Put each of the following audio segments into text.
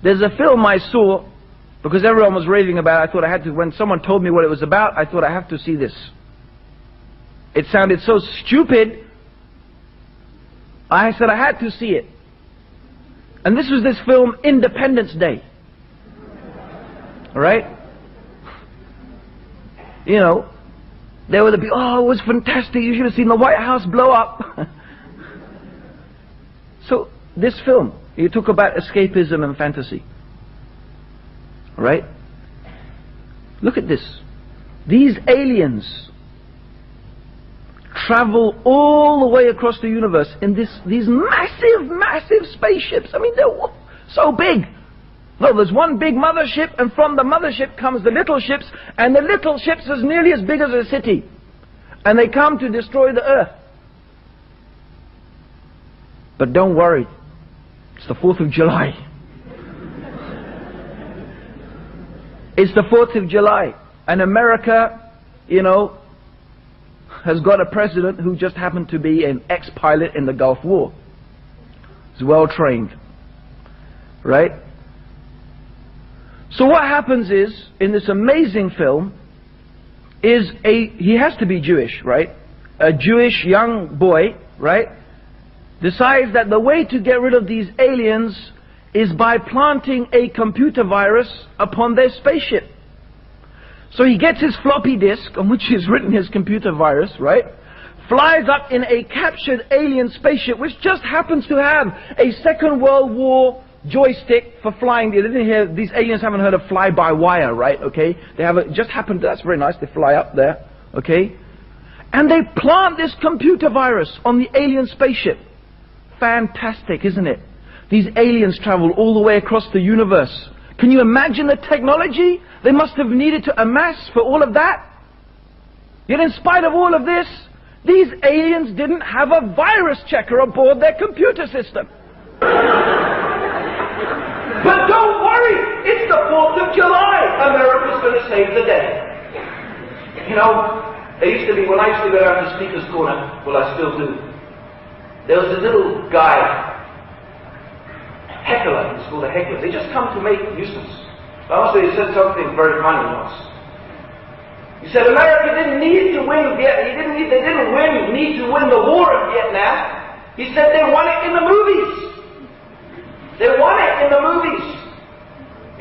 There's a film I saw, because everyone was raving about it, I thought I had to, when someone told me what it was about, I thought I have to see this. It sounded so stupid, I said I had to see it. And this was this film, Independence Day. Alright? You know, there were the people, oh, it was fantastic, you should have seen the White House blow up. So, this film, you talk about escapism and fantasy. Right? Look at this. These aliens travel all the way across the universe in these massive spaceships. I mean, they're so big. No, there's one big mothership, and from the mothership comes the little ships, and the little ships is nearly as big as a city. And they come to destroy the earth. But don't worry, it's the 4th of July. It's the 4th of July, and America, you know, has got a president who just happened to be an ex-pilot in the Gulf War. He's well trained, right? So what happens is, in this amazing film, he has to be Jewish, right? A Jewish young boy, right, decides that the way to get rid of these aliens is by planting a computer virus upon their spaceship. So he gets his floppy disk, on which is written his computer virus, right? Flies up in a captured alien spaceship, which just happens to have a Second World War joystick for flying. They didn't hear, these aliens haven't heard of fly-by-wire, right? Okay? They have just happened, that's very nice, they fly up there, okay? And they plant this computer virus on the alien spaceship. Fantastic, isn't it? These aliens travel all the way across the universe. Can you imagine the technology they must have needed to amass for all of that? Yet in spite of all of this, these aliens didn't have a virus checker aboard their computer system. But don't worry, it's the 4th of July. America's going to save the day. You know, there used to be, when I used to go down to Speaker's Corner, well I still do, there was a little guy, heckler, he's called a heckler. They just come to make nuisance. I must say, he said something very funny once. He said America didn't need to win Vietnam. They didn't need to win the war in Vietnam. He said they won it in the movies. They won it in the movies.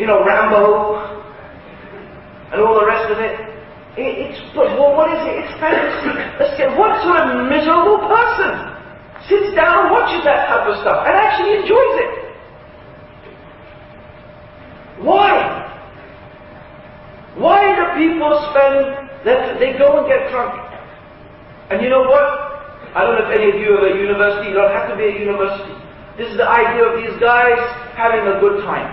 You know, Rambo and all the rest of it. Well, what is it? It's fantasy. What sort of miserable person sits down and watches that type of stuff and actually enjoys it? Why? Why do people they go and get drunk? And you know what? I don't know if any of you are at a university, you don't have to be at university. This is the idea of these guys having a good time.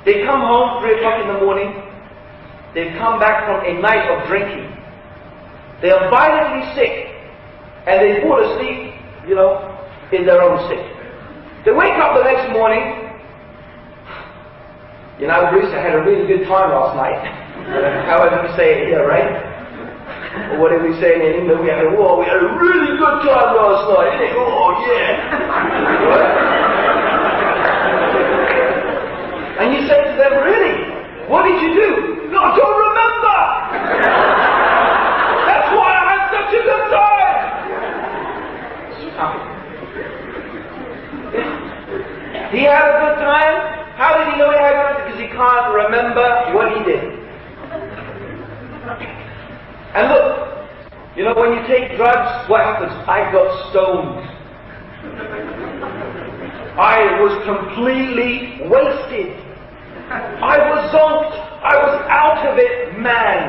They come home 3 o'clock in the morning, they've come back from a night of drinking. They are violently sick, and they fall asleep, you know, in their own sick. They wake up the next morning. You know, Bruce, I had a really good time last night. However we say it here, right? Or what did we say in England? We had a really good time last night, didn't it? Oh, yeah. Right? And you say to them, really? What did you do? No, I don't remember. That's why I had such a good time. He had a good time. How did he know he had a good time? Because he can't remember what he did. And look, you know, when you take drugs, what happens? I got stoned. I was completely wasted. I was zonked. I was out of it, man.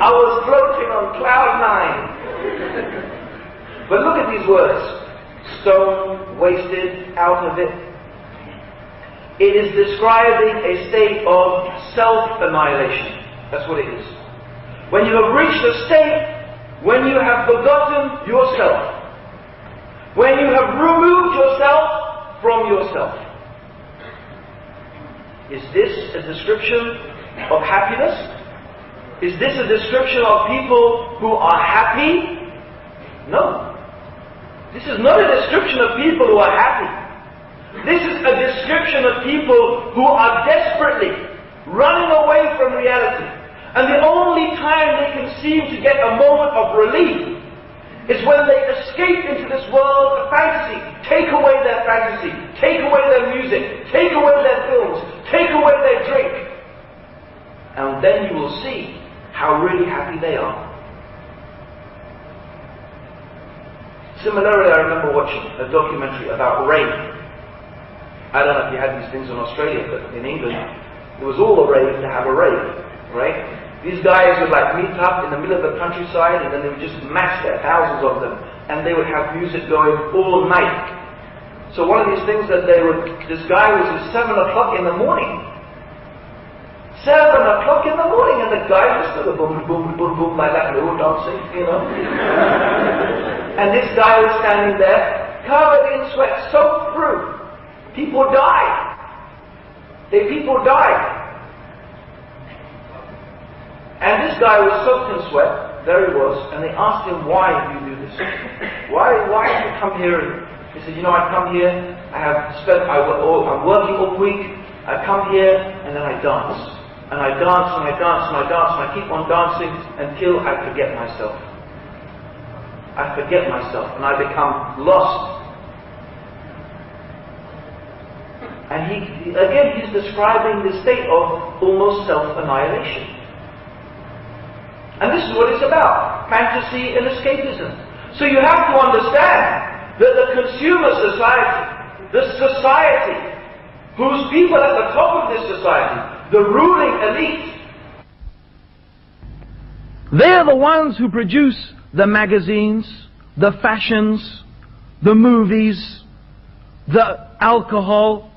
I was floating on cloud 9. But look at these words. Stoned, wasted, out of it. It is describing a state of self-annihilation. That's what it is. When you have reached a state when you have forgotten yourself. When you have removed yourself from yourself. Is this a description of happiness? Is this a description of people who are happy? No. This is not a description of people who are happy. This is a description of people who are desperately running away from reality. And the only time they can seem to get a moment of relief is when they escape into this world of fantasy. Take away their fantasy, take away their music, take away their films, take away their drink. And then you will see how really happy they are. Similarly, I remember watching a documentary about rain. I don't know if you had these things in Australia, but in England, it was all a rave to have a rave, right? These guys would like meet up in the middle of the countryside, and then they would just mass there, thousands of them, and they would have music going all night. So one of these things that this guy was at 7 o'clock in the morning. 7 o'clock in the morning, and the guy was still boom, boom, boom, boom, like that, and they were dancing, you know. And this guy was standing there, covered in sweat, soaked through. People died. People died. And this guy was soaked in sweat, there he was, and they asked him, why do you do this? Why have you come here? And he said, you know, I come here, I'm working all week, I come here, and then I dance. And I dance, and I dance, and I dance, and I keep on dancing until I forget myself. I forget myself, and I become lost. And he's describing the state of almost self-annihilation. And this is what it's about, fantasy and escapism. So you have to understand that the consumer society, the society, whose people at the top of this society, the ruling elite, they're the ones who produce the magazines, the fashions, the movies, the alcohol,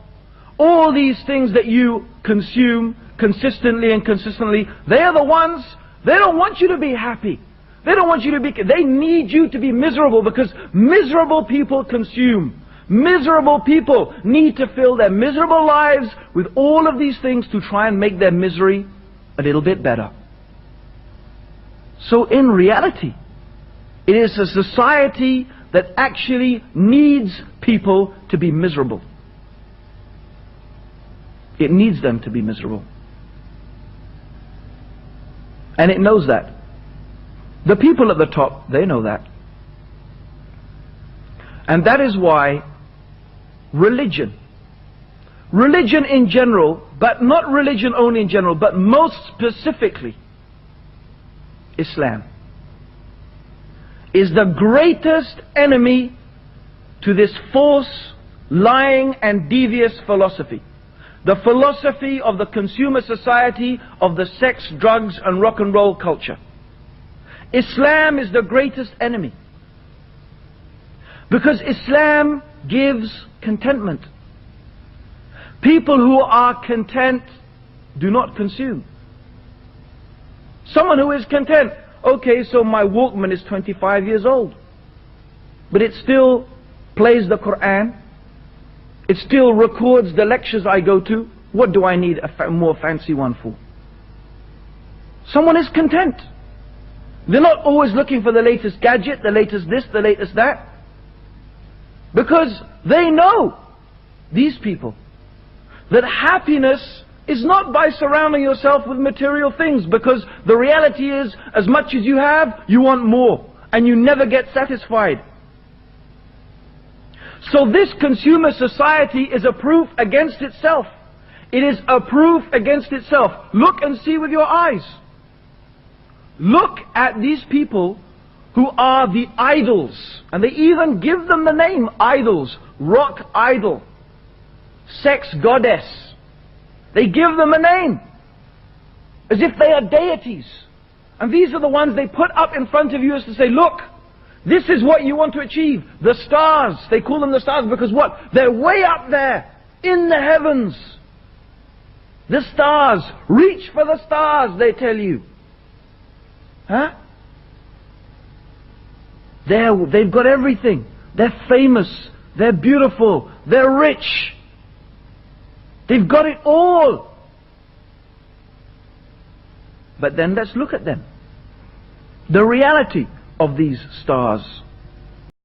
all these things that you consume consistently and consistently. They're the ones. They don't want you to be happy. They don't want you to be, they need you to be miserable, because miserable people consume. Miserable people need to fill their miserable lives with all of these things to try and make their misery a little bit better. So in reality, it is a society that actually needs people to be miserable. It needs them to be miserable. And it knows that. The people at the top, they know that. And that is why religion in general, but not religion only in general, but most specifically Islam, is the greatest enemy to this false, lying and devious philosophy. The philosophy of the consumer society, of the sex, drugs and rock and roll culture. Islam is the greatest enemy. Because Islam gives contentment. People who are content do not consume. Someone who is content, okay, so my Walkman is 25 years old, but it still plays the Quran. It still records the lectures I go to. What do I need a more fancy one for? Someone is content. They're not always looking for the latest gadget, the latest this, the latest that. Because they know, these people, that happiness is not by surrounding yourself with material things, because the reality is, as much as you have, you want more, and you never get satisfied. So this consumer society is a proof against itself. It is a proof against itself. Look and see with your eyes. Look at these people who are the idols. And they even give them the name idols. Rock idol. Sex goddess. They give them a name. As if they are deities. And these are the ones they put up in front of you as to say, look, this is what you want to achieve. The stars. They call them the stars because what? They're way up there. In the heavens. The stars. Reach for the stars, they tell you. Huh? They've got everything. They're famous. They're beautiful. They're rich. They've got it all. But then let's look at them. The reality of these stars.